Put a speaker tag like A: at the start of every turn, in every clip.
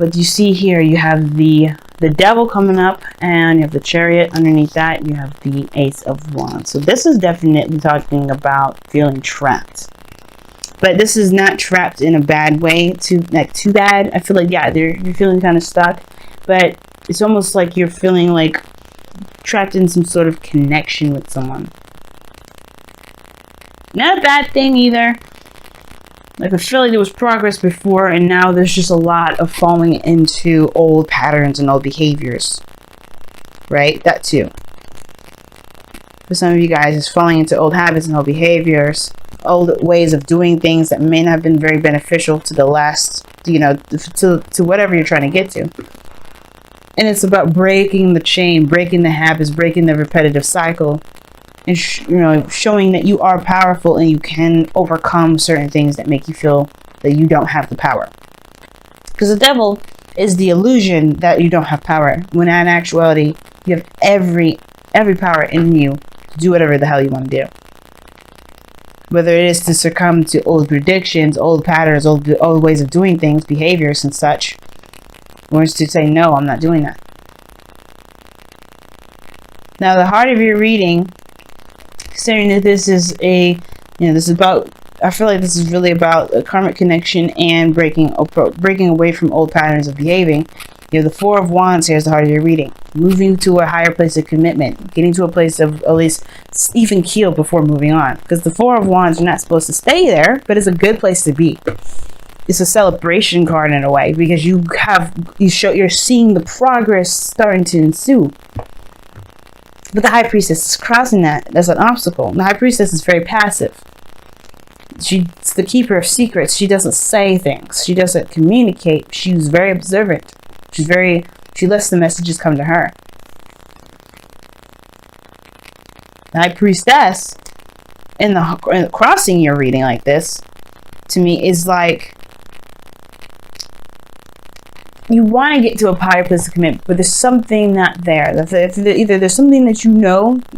A: But you see here, you have the devil coming up, and you have the chariot underneath that. You have the ace of wands. So this is definitely talking about feeling trapped. But this is not trapped in a bad way, too bad. I feel like, yeah, you're feeling kind of stuck, but it's almost like you're feeling like trapped in some sort of connection with someone. Not a bad thing either. Like, I feel like there was progress before, and now there's just a lot of falling into old patterns and old behaviors. Right? That too. For some of you guys, it's falling into old habits and old behaviors, old ways of doing things that may not have been very beneficial to the last, to whatever you're trying to get to. And it's about breaking the chain, breaking the habits, breaking the repetitive cycle, and showing that you are powerful and you can overcome certain things that make you feel that you don't have the power. Because the devil is the illusion that you don't have power, when in actuality you have every power in you to do whatever the hell you want to do. Whether it is to succumb to old predictions, old patterns, old ways of doing things, behaviors and such, or is to say, no, I'm not doing that. Now, the heart of your reading, considering that this is I feel like this is really about a karmic connection and breaking away from old patterns of behaving. The Four of Wands here is the heart of your reading. Moving to a higher place of commitment. Getting to a place of at least even keel before moving on. Because the Four of Wands, you're not supposed to stay there, but it's a good place to be. It's a celebration card in a way, because you're seeing the progress starting to ensue. But the High Priestess is crossing that. That's an obstacle. The High Priestess is very passive. She's the keeper of secrets. She doesn't say things. She doesn't communicate. She's very observant. She lets the messages come to her. The High Priestess, in the crossing you're reading like this, to me, is like, you want to get to a higher place of commitment, but there's something not there. Either there's something that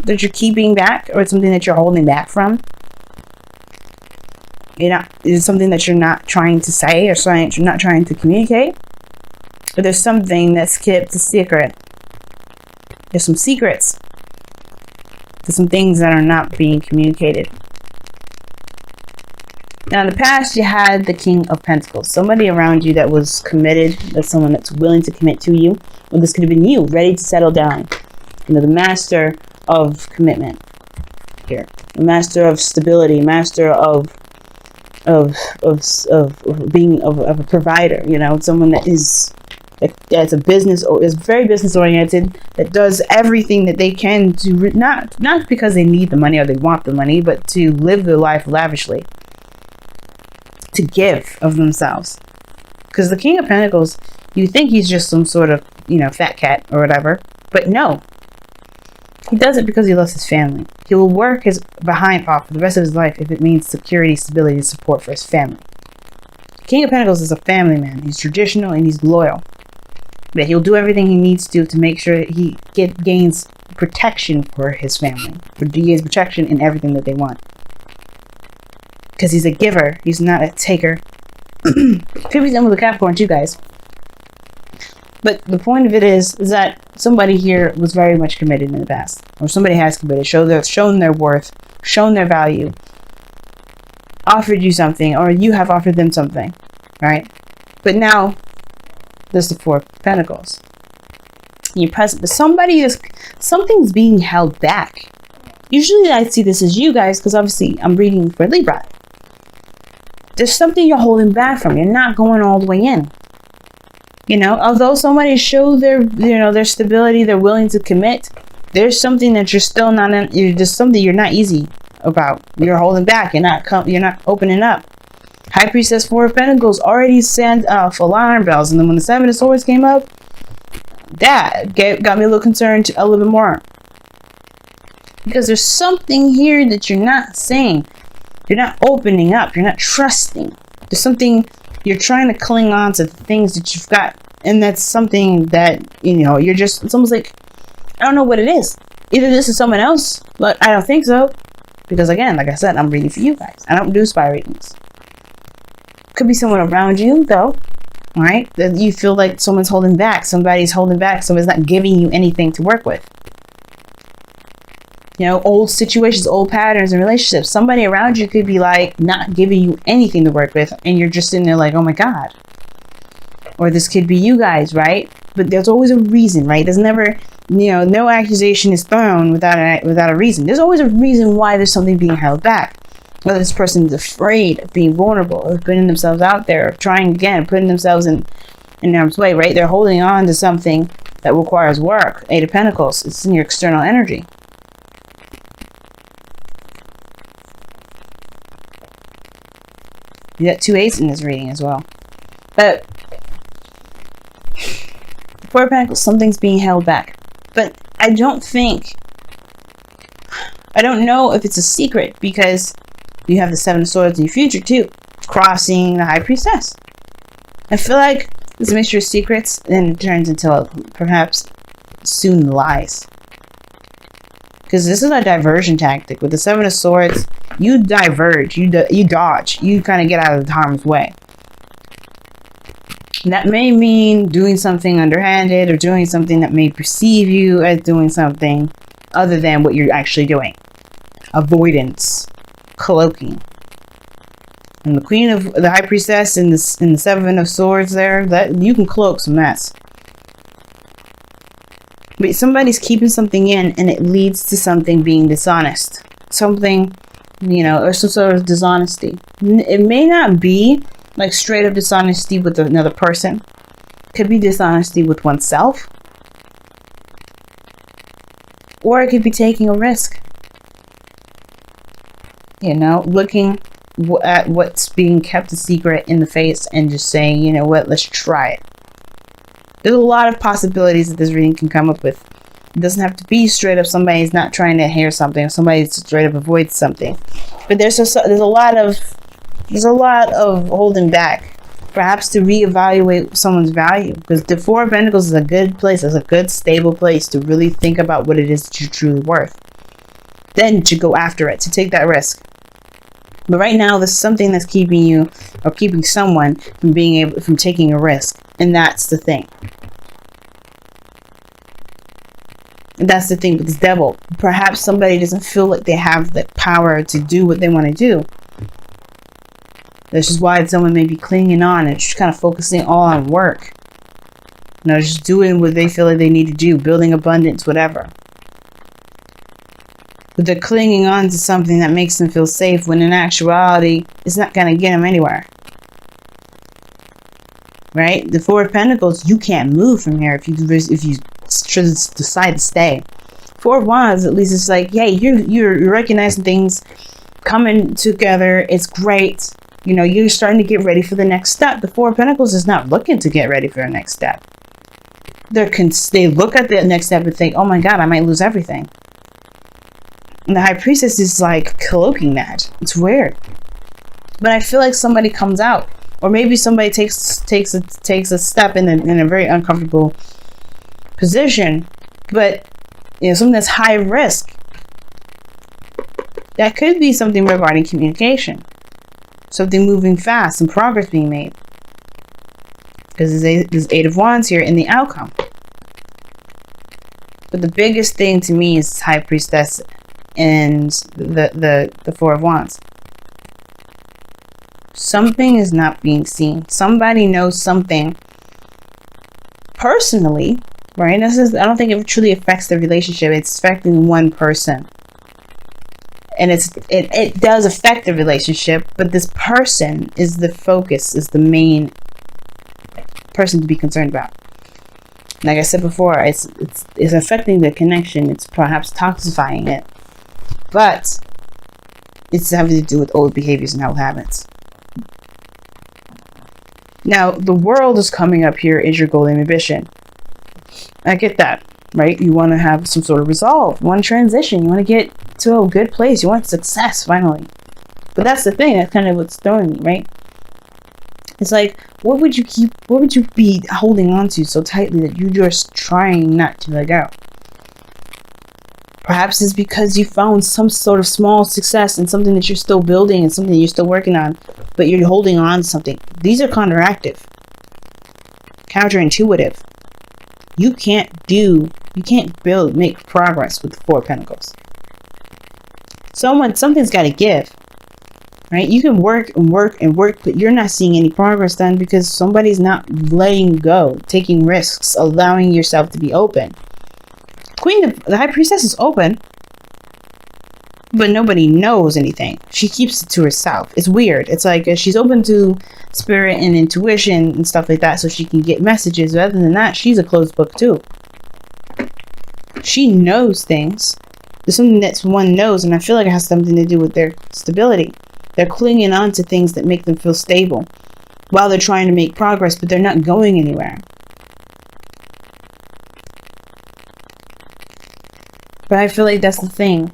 A: that you're keeping back, or it's something that you're holding back from. It's something that you're not trying to say, or something you're not trying to communicate. But there's something that's kept a secret. There's some secrets. There's some things that are not being communicated. Now, in the past, you had the King of Pentacles. Somebody around you that was committed. That's someone that's willing to commit to you. Or this could have been you, ready to settle down. The master of commitment here. The master of stability. Master of being a provider. Someone that's a business, or is very business oriented, that does everything that they can to not because they need the money or they want the money, but to live their life lavishly, to give of themselves. Because the King of Pentacles, you think he's just some sort of fat cat or whatever, but no, he does it because he loves his family. He will work his behind off for the rest of his life if it means security, stability, and support for his family. The King of Pentacles is a family man. He's traditional and he's loyal. But he'll do everything he needs to make sure that he gains protection for his family. He gains protection in everything that they want. Because he's a giver. He's not a taker. Could be done with a Capricorn too, guys. But the point of it is that somebody here was very much committed in the past. Or somebody has committed. Shown their worth. Shown their value. Offered you something. Or you have offered them something. Right? But now, there's the Four of Pentacles. You're present, but something's being held back. Usually I see this as you guys, because obviously I'm reading for Libra. There's something you're holding back from. You're not going all the way in. Although somebody showed their stability, they're willing to commit, there's something that you're still not in. There's something you're not easy about. You're holding back. You're not opening up. High Priestess, Four of Pentacles already sent off alarm bells, and then when the Seven of Swords came up, that got me a little concerned a little bit more. Because there's something here that you're not saying. You're not opening up. You're not trusting. There's something you're trying to cling on to, the things that you've got, and that's something that you're just. It's almost like, I don't know what it is. Either this is someone else, but I don't think so. Because again, like I said, I'm reading for you guys. I don't do spy readings. Could be someone around you, though. right? That you feel like someone's holding back. Somebody's holding back. Someone's not giving you anything to work with. You know, old situations, old patterns and relationships. Somebody around you could be like not giving you anything to work with, and you're just sitting there like, oh my God. Or this could be you guys, right? But there's always a reason, right? There's never, you know, no accusation is thrown without a reason. There's always a reason why there's something being held back. Whether this person is afraid of being vulnerable, of putting themselves out there, of trying again, putting themselves in harm's way, right? They're holding on to something that requires work. Eight of Pentacles, it's in your external energy. You got 2 8s in this reading as well. But the 4 of Pentacles, something's being held back. But I don't know if it's a secret, because you have the 7 of Swords in your future too, crossing the High Priestess. I feel like it's a mixture of secrets, and it turns into perhaps soon lies. Because this is a diversion tactic. With the 7 of Swords, you diverge, you dodge, you kind of get out of harm's way. And that may mean doing something underhanded, or doing something that may perceive you as doing something other than what you're actually doing. Avoidance, cloaking. And the Queen of the High Priestess in the 7 of Swords there, that you can cloak some mess. But somebody's keeping something in, and it leads to something being dishonest. Something, you know, or some sort of dishonesty. It may not be like straight up dishonesty with another person. It could be dishonesty with oneself. Or it could be taking a risk. You know, looking at what's being kept a secret in the face and just saying, you know what, let's try it. There's a lot of possibilities that this reading can come up with. It doesn't have to be straight up somebody's not trying to hear something, or somebody straight up avoids something. But there's a lot of holding back, perhaps to reevaluate someone's value. Because the 4 of Pentacles is a good place, it's a good stable place to really think about what it is that you're truly worth. Then to go after it, to take that risk. But right now, there's something that's keeping you, or keeping someone from taking a risk. And that's the thing. And that's the thing with this Devil. Perhaps somebody doesn't feel like they have the power to do what they want to do. This is why someone may be clinging on and just kind of focusing all on work. You know, just doing what they feel like they need to do, building abundance, whatever. But they're clinging on to something that makes them feel safe, when in actuality, it's not going to get them anywhere. Right? The 4 of Pentacles, you can't move from here if you decide to stay. 4 of Wands, at least it's like, hey, you're recognizing things coming together. It's great. You know, you're starting to get ready for the next step. The 4 of Pentacles is not looking to get ready for the next step. They look at the next step and think, oh my God, I might lose everything. And the High Priestess is like cloaking that. It's weird. But I feel like somebody comes out, or maybe somebody takes a step in a very uncomfortable position, but you know, something that's high risk. That could be something regarding communication, something moving fast, some progress being made. Because there's 8 of Wands here in the outcome. But the biggest thing to me is High Priestess and the 4 of Wands. Something is not being seen. Somebody knows something personally, right? I don't think it truly affects the relationship. It's affecting one person. And it does affect the relationship, but this person is the focus, is the main person to be concerned about. Like I said before, it's affecting the connection. It's perhaps toxifying it. But it's having to do with old behaviors and old habits. Now, the World is coming up here as your golden ambition. I get that, right? You want to have some sort of resolve. You want to transition. You want to get to a good place. You want success, finally. But that's the thing. That's kind of what's throwing me, right? It's like, what would you be holding on to so tightly that you're just trying not to let go? Perhaps it's because you found some sort of small success in something that you're still building and something that you're still working on, but you're holding on to something. These are counteractive. counterintuitive. You can't make progress with the Four of Pentacles. Something's got to give, right? You can work and work and work, but you're not seeing any progress done because somebody's not letting go, taking risks, allowing yourself to be open. The High Priestess is open, but nobody knows anything. She keeps it to herself. It's weird. It's like she's open to spirit and intuition and stuff like that so she can get messages. But other than that, she's a closed book too. She knows things. There's something that one knows, and I feel like it has something to do with their stability. They're clinging on to things that make them feel stable while they're trying to make progress, but they're not going anywhere. But I feel like that's the thing.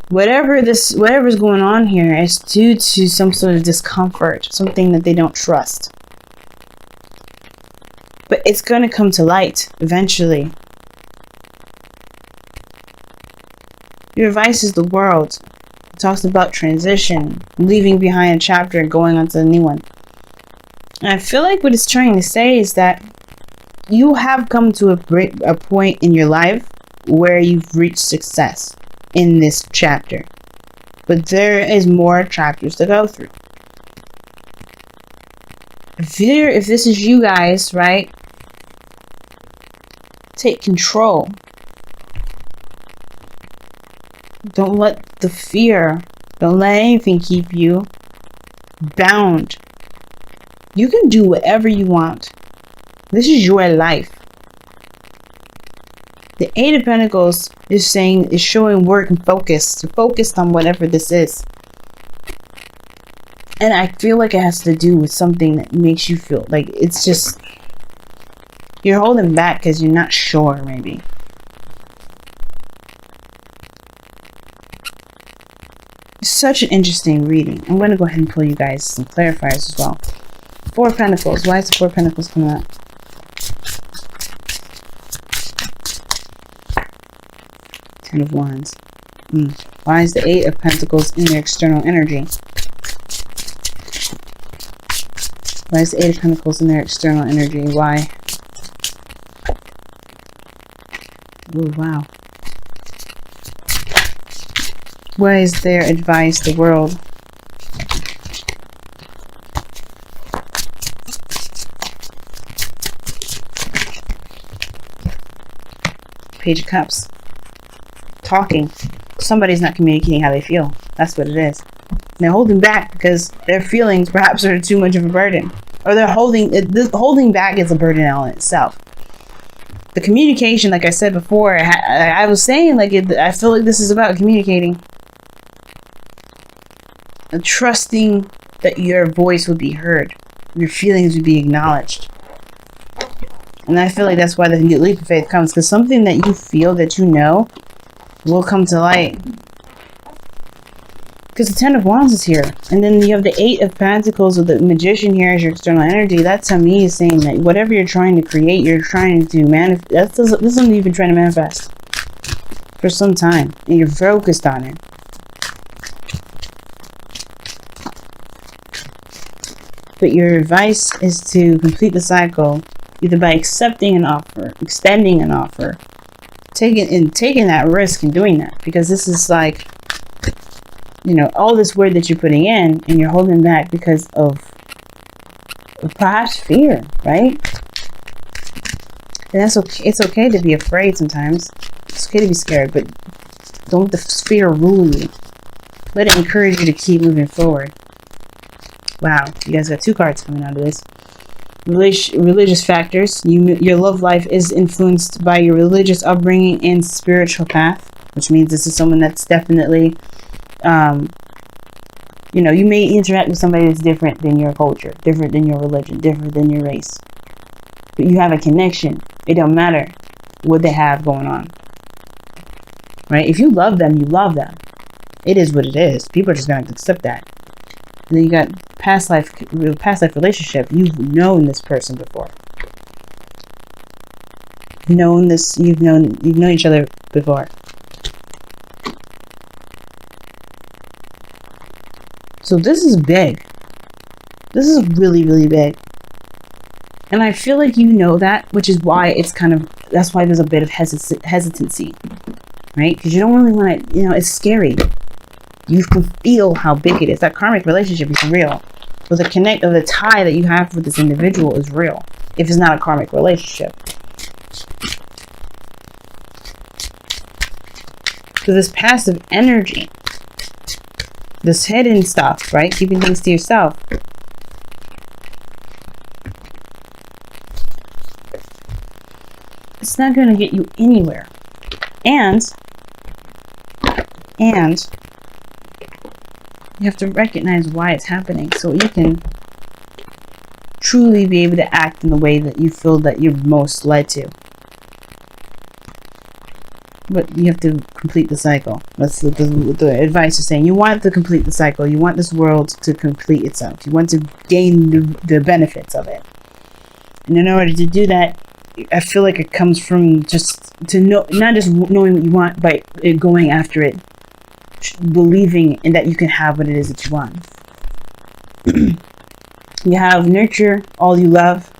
A: Whatever's going on here is due to some sort of discomfort, something that they don't trust. But it's going to come to light eventually. Your advice is the world. It talks about transition, leaving behind a chapter and going on to a new one. And I feel like what it's trying to say is that you have come to a point in your life where you've reached success in this chapter. But there is more chapters to go through. If this is you guys, right? Take control. Don't let the fear, don't let anything keep you bound. You can do whatever you want. This is your life. The Eight of Pentacles is showing work and focus. You're focused on whatever this is. And I feel like it has to do with something that makes you feel like it's just, you're holding back because you're not sure, maybe. Such an interesting reading. I'm going to go ahead and pull you guys some clarifiers as well. Four of Pentacles. Why is the Four of Pentacles coming up? Ten of Wands. Why is the Eight of Pentacles in their external energy? Why is the Eight of Pentacles in their external energy? Why? Oh, wow. What is their advice, the world? Page of Cups. Talking. Somebody's not communicating how they feel. That's what it is. They're holding back because their feelings perhaps are too much of a burden. Or they're holding back is a burden in itself. The communication, like I said before, I was saying, I feel like this is about communicating. And trusting that your voice would be heard. Your feelings would be acknowledged. And I feel like that's why the leap of faith comes. Because something that you feel, that you know, will come to light. Because the Ten of Wands is here. And then you have the Eight of Pentacles with the Magician here as your external energy. That to me is saying that whatever you're trying to create, you're trying to manifest. This is something you've been trying to manifest for some time. And you're focused on it. But your advice is to complete the cycle either by accepting an offer, extending an offer, taking that risk and doing that. Because this is like, you know, all this word that you're putting in and you're holding back because of perhaps fear, right? And that's okay. It's okay to be afraid sometimes. It's okay to be scared, but don't let the fear rule you. Let it encourage you to keep moving forward. Wow, you guys got two cards coming out of this. Religious factors. Your love life is influenced by your religious upbringing and spiritual path, which means this is someone that's definitely, you know, you may interact with somebody that's different than your culture, different than your religion, different than your race. But you have a connection. It don't matter what they have going on. Right? If you love them, you love them. It is what it is. People are just going to accept that. And then you got past life relationship. You've known this person before. You've known each other before. So this is big. This is really, really big. And I feel like you know that, which is why that's why there's a bit of hesitancy, right? Because you don't really want to, it's scary. You can feel how big it is. That karmic relationship is real. But the tie that you have with this individual is real. If it's not a karmic relationship. So this passive energy, this hidden stuff, right? Keeping things to yourself. It's not going to get you anywhere. And you have to recognize why it's happening so you can truly be able to act in the way that you feel that you're most led to. But you have to complete the cycle. That's the advice is saying. You want to complete the cycle. You want this world to complete itself. You want to gain the benefits of it. And in order to do that, I feel like it comes from just to know, not just knowing what you want, but going after it. Believing in that you can have what it is that you want. You have nurture all you love,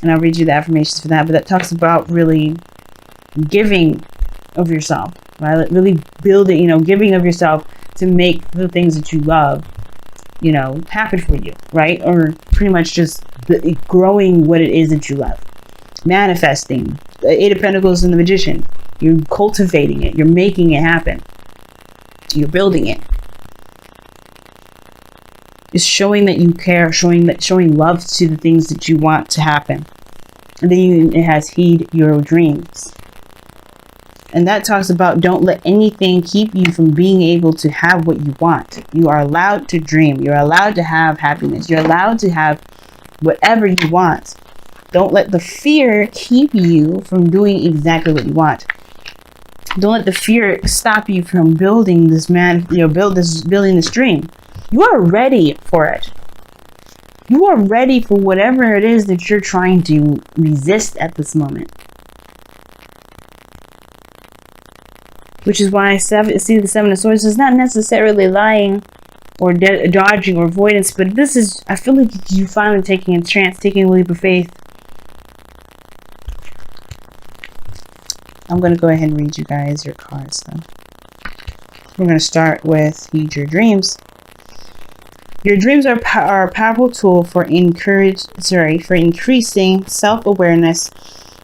A: and I'll read you the affirmations for that, but that talks about really giving of yourself, right? Really building, giving of yourself to make the things that you love, happen for you, right? Or pretty much just growing what it is that you love. Manifesting. The Eight of Pentacles and the Magician. You're cultivating it. You're making it happen. You're building it. It's showing that you care, showing love to the things that you want to happen. And then it has heed your dreams. And that talks about don't let anything keep you from being able to have what you want. You are allowed to dream. You're allowed to have happiness. You're allowed to have whatever you want. Don't let the fear keep you from doing exactly what you want. Don't let the fear stop you from building this building this dream. You are ready for it. You are ready for whatever it is that you're trying to resist at this moment. Which is why I see the Seven of Swords is not necessarily lying or dodging or avoidance, but I feel like you finally taking a chance, taking a leap of faith. I'm going to go ahead and read you guys your cards though. We're going to start with Heed Your Dreams. Your dreams are a powerful tool for increasing self-awareness,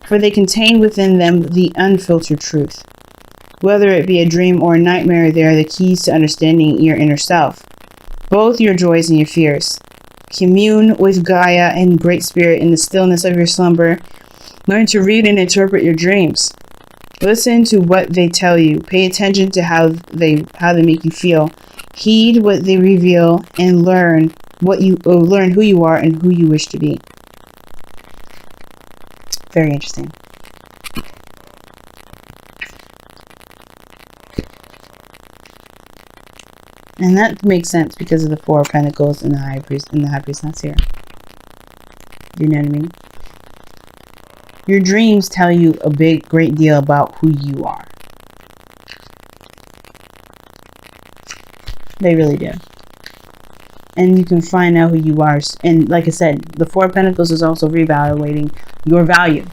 A: for they contain within them the unfiltered truth. Whether it be a dream or a nightmare, they are the keys to understanding your inner self, both your joys and your fears. Commune with Gaia and Great Spirit in the stillness of your slumber. Learn to read and interpret your dreams. Listen to what they tell you. Pay attention to how they make you feel. Heed what they reveal and learn who you are and who you wish to be. Very interesting. And that makes sense because of the Four of Pentacles and the High Priestess here. You know what I mean? Your dreams tell you a great deal about who you are. They really do. And you can find out who you are. And like I said, the Four of Pentacles is also reevaluating your value.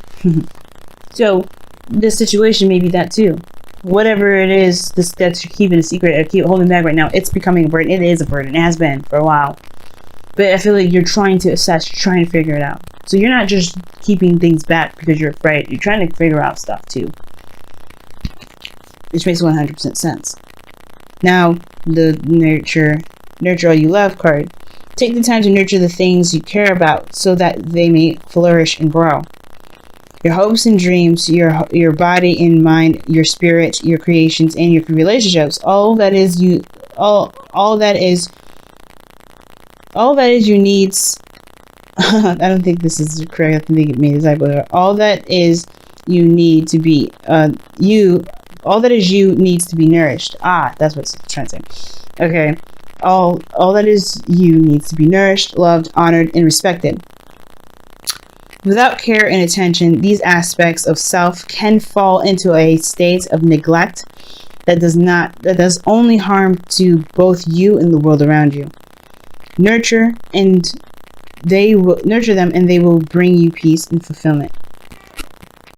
A: So this situation may be that too. Whatever it is that you're keeping a secret or keep holding back right now, it's becoming a burden. It is a burden. It has been for a while. But I feel like you're trying to assess, you're trying to figure it out. So you're not just keeping things back because you're afraid. You're trying to figure out stuff too. Which makes 100% sense. Now, the nurture all you love card. Take the time to nurture the things you care about so that they may flourish and grow. Your hopes and dreams, your body and mind, your spirit, your creations, and your relationships. All that is you needs. I don't think this is correct. I think it made a typo. All that is you need to be all that is you needs to be nourished. That's what it's trying to say. Okay. All that is you needs to be nourished, loved, honored, and respected. Without care and attention, these aspects of self can fall into a state of neglect that does only harm to both you and the world around you. Nurture and they will nurture them and they will bring you peace and fulfillment.